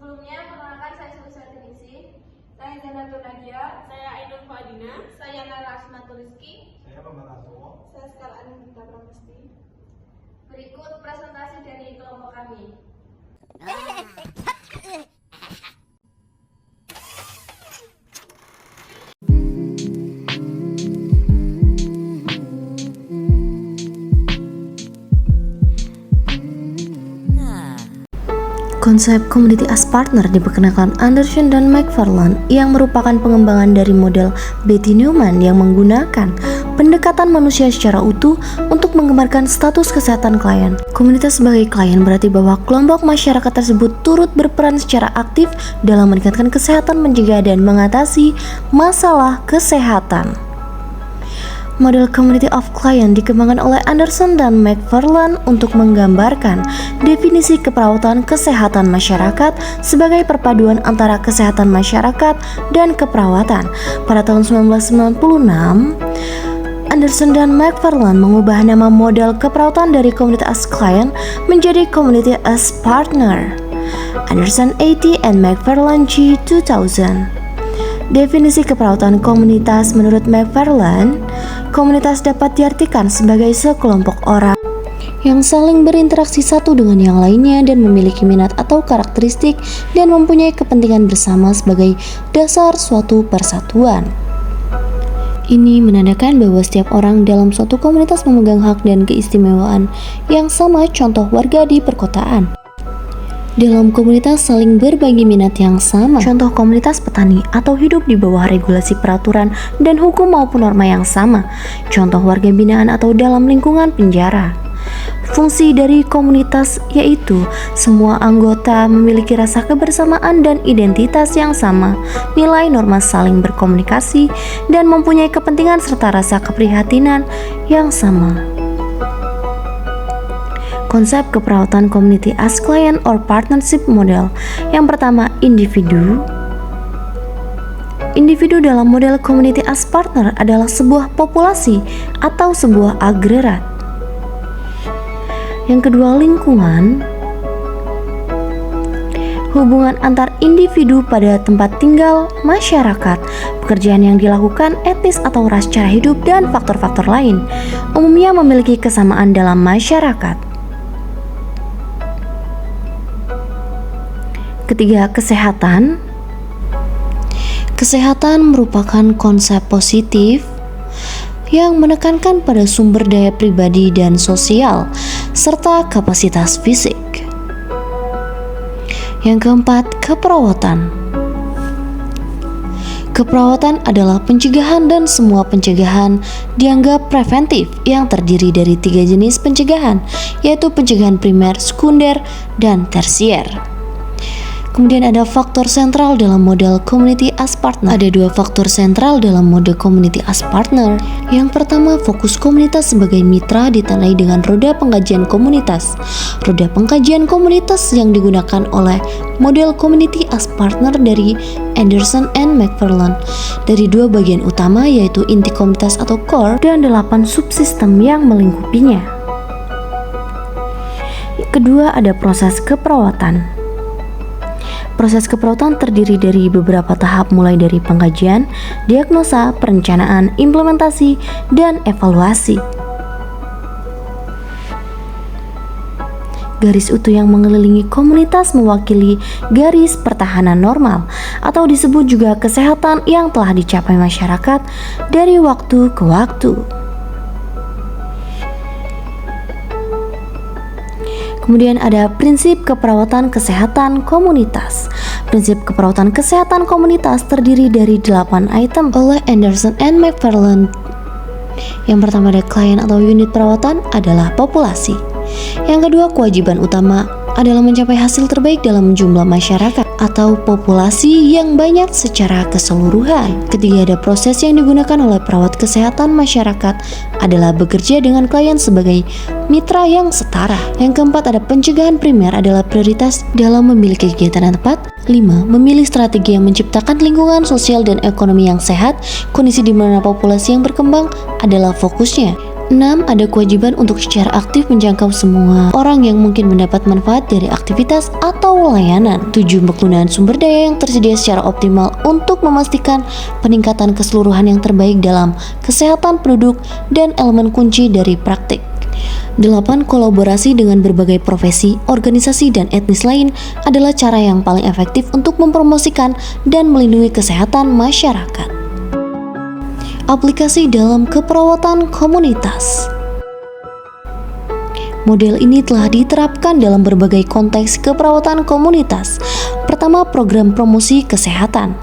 Sebelumnya, perkenalkan saya Sulisa Tinisi. Saya Zainatul Nadia. Saya Ainul Fadina. Saya Nara Asmatul Rizky. Saya Pembantu. Saya Sekal Anindita Pramesti. Berikut presentasi dari kelompok kami. Konsep Community as Partner diperkenalkan Anderson dan McFarland yang merupakan pengembangan dari model Betty Newman yang menggunakan pendekatan manusia secara utuh untuk menggambarkan status kesehatan klien. Komunitas sebagai klien berarti bahwa kelompok masyarakat tersebut turut berperan secara aktif dalam meningkatkan kesehatan, mencegah dan mengatasi masalah kesehatan. Model Community of Client dikembangkan oleh Anderson dan McFarland untuk menggambarkan definisi keperawatan kesehatan masyarakat sebagai perpaduan antara kesehatan masyarakat dan keperawatan. Pada tahun 1996, Anderson dan McFarland mengubah nama model keperawatan dari Community as Client menjadi Community as Partner. Anderson 80 and McFarland G 2000. Definisi keperawatan komunitas menurut McFarland, komunitas dapat diartikan sebagai sekelompok orang yang saling berinteraksi satu dengan yang lainnya dan memiliki minat atau karakteristik dan mempunyai kepentingan bersama sebagai dasar suatu persatuan. Ini menandakan bahwa setiap orang dalam suatu komunitas memegang hak dan keistimewaan yang sama, contoh warga di perkotaan. Dalam komunitas saling berbagi minat yang sama, contoh komunitas petani, atau hidup di bawah regulasi peraturan dan hukum maupun norma yang sama, contoh warga binaan atau dalam lingkungan penjara. Fungsi dari komunitas yaitu semua anggota memiliki rasa kebersamaan dan identitas yang sama, nilai norma saling berkomunikasi, dan mempunyai kepentingan serta rasa keprihatinan yang sama. Konsep keperawatan Community as Client or Partnership Model. Yang pertama, individu. Individu dalam model Community as Partner adalah sebuah populasi atau sebuah agregat. Yang kedua, lingkungan. Hubungan antar individu pada tempat tinggal, masyarakat, pekerjaan yang dilakukan, etnis atau ras, cara hidup, dan faktor-faktor lain umumnya memiliki kesamaan dalam masyarakat. Ketiga, kesehatan. Kesehatan merupakan konsep positif yang menekankan pada sumber daya pribadi dan sosial serta kapasitas fisik. Yang keempat, keperawatan. Keperawatan adalah pencegahan dan semua pencegahan dianggap preventif yang terdiri dari 3 jenis pencegahan, yaitu pencegahan primer, sekunder, dan tersier. Kemudian ada faktor sentral dalam model Community as Partner. Ada 2 faktor sentral dalam mode Community as Partner. Yang pertama, fokus komunitas sebagai mitra ditandai dengan roda pengkajian komunitas. Roda pengkajian komunitas yang digunakan oleh model Community as Partner dari Anderson and McFarland dari 2 bagian utama, yaitu inti komunitas atau core dan 8 subsistem yang melingkupinya. Kedua, ada proses keperawatan. Proses keperawatan terdiri dari beberapa tahap, mulai dari pengkajian, diagnosa, perencanaan, implementasi, dan evaluasi. Garis utuh yang mengelilingi komunitas mewakili garis pertahanan normal atau disebut juga kesehatan yang telah dicapai masyarakat dari waktu ke waktu. Kemudian ada prinsip keperawatan kesehatan komunitas. Prinsip keperawatan kesehatan komunitas terdiri dari 8 item oleh Anderson and McFarland. Yang pertama ada klien atau unit perawatan adalah populasi. Yang kedua, kewajiban utama adalah mencapai hasil terbaik dalam jumlah masyarakat atau populasi yang banyak secara keseluruhan. Ketiga, ada proses yang digunakan oleh perawat kesehatan masyarakat adalah bekerja dengan klien sebagai mitra yang setara. Yang keempat, ada pencegahan primer adalah prioritas dalam memiliki kegiatan yang tepat. 5. Memilih strategi yang menciptakan lingkungan sosial dan ekonomi yang sehat. Kondisi di mana populasi yang berkembang adalah fokusnya. 6. Ada kewajiban untuk secara aktif menjangkau semua orang yang mungkin mendapat manfaat dari aktivitas atau layanan. 7. Penggunaan sumber daya yang tersedia secara optimal untuk memastikan peningkatan keseluruhan yang terbaik dalam kesehatan penduduk dan elemen kunci dari praktik. 8. Kolaborasi dengan berbagai profesi, organisasi, dan etnis lain adalah cara yang paling efektif untuk mempromosikan dan melindungi kesehatan masyarakat. Aplikasi dalam keperawatan komunitas. Model ini telah diterapkan dalam berbagai konteks keperawatan komunitas. Pertama, program promosi kesehatan.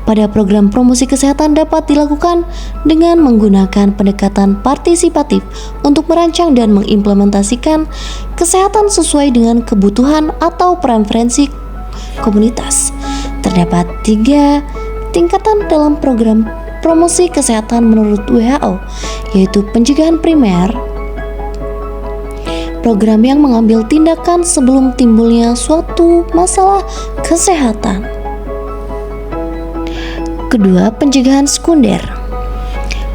Pada program promosi kesehatan dapat dilakukan dengan menggunakan pendekatan partisipatif untuk merancang dan mengimplementasikan kesehatan sesuai dengan kebutuhan atau preferensi komunitas. Terdapat 3 tingkatan dalam program promosi kesehatan menurut WHO, yaitu pencegahan primer, program yang mengambil tindakan sebelum timbulnya suatu masalah kesehatan. Kedua, pencegahan sekunder.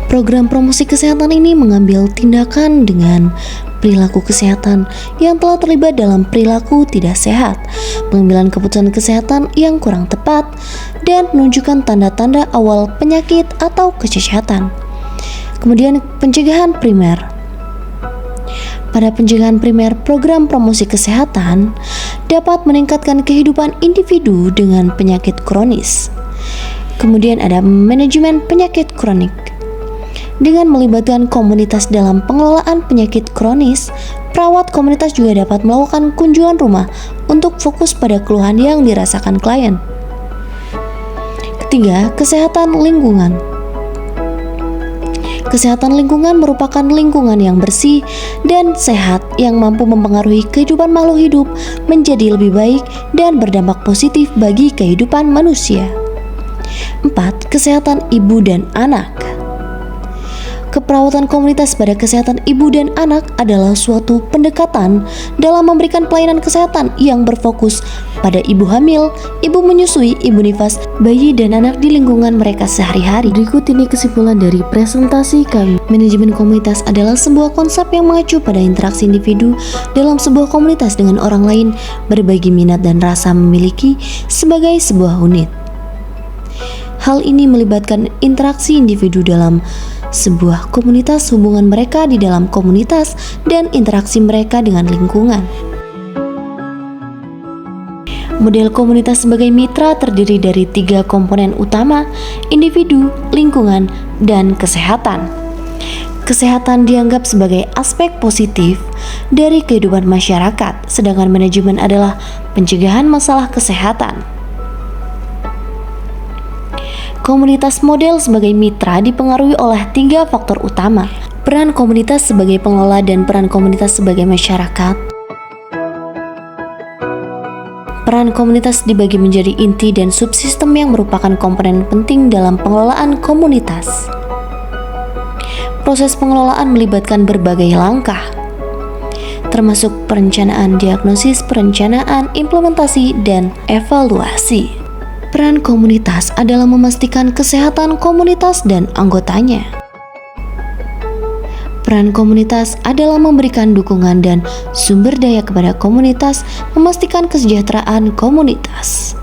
Program promosi kesehatan ini mengambil tindakan dengan perilaku kesehatan yang telah terlibat dalam perilaku tidak sehat, pengambilan keputusan kesehatan yang kurang tepat, dan menunjukkan tanda-tanda awal penyakit atau kecacatan. Kemudian, pencegahan primer. Pada pencegahan primer, program promosi kesehatan dapat meningkatkan kehidupan individu dengan penyakit kronis. Kemudian ada manajemen penyakit kronik. Dengan melibatkan komunitas dalam pengelolaan penyakit kronis, perawat komunitas juga dapat melakukan kunjungan rumah untuk fokus pada keluhan yang dirasakan klien. Ketiga, kesehatan lingkungan. Kesehatan lingkungan merupakan lingkungan yang bersih dan sehat yang mampu mempengaruhi kehidupan makhluk hidup menjadi lebih baik dan berdampak positif bagi kehidupan manusia. 4. Kesehatan ibu dan anak. Keperawatan komunitas pada kesehatan ibu dan anak adalah suatu pendekatan dalam memberikan pelayanan kesehatan yang berfokus pada ibu hamil, ibu menyusui, ibu nifas, bayi, dan anak di lingkungan mereka sehari-hari. Berikut ini kesimpulan dari presentasi kami. Manajemen komunitas adalah sebuah konsep yang mengacu pada interaksi individu dalam sebuah komunitas dengan orang lain, berbagi minat dan rasa memiliki sebagai sebuah unit. Hal ini melibatkan interaksi individu dalam sebuah komunitas, hubungan mereka di dalam komunitas, dan interaksi mereka dengan lingkungan. Model komunitas sebagai mitra terdiri dari 3 komponen utama: individu, lingkungan, dan kesehatan. Kesehatan dianggap sebagai aspek positif dari kehidupan masyarakat, sedangkan manajemen adalah pencegahan masalah kesehatan. Komunitas model sebagai mitra dipengaruhi oleh 3 faktor utama: peran komunitas sebagai pengelola dan peran komunitas sebagai masyarakat. Peran komunitas dibagi menjadi inti dan subsistem yang merupakan komponen penting dalam pengelolaan komunitas. Proses pengelolaan melibatkan berbagai langkah, termasuk perencanaan, diagnosis, perencanaan, implementasi, dan evaluasi. Peran komunitas adalah memastikan kesehatan komunitas dan anggotanya. Peran komunitas adalah memberikan dukungan dan sumber daya kepada komunitas, memastikan kesejahteraan komunitas.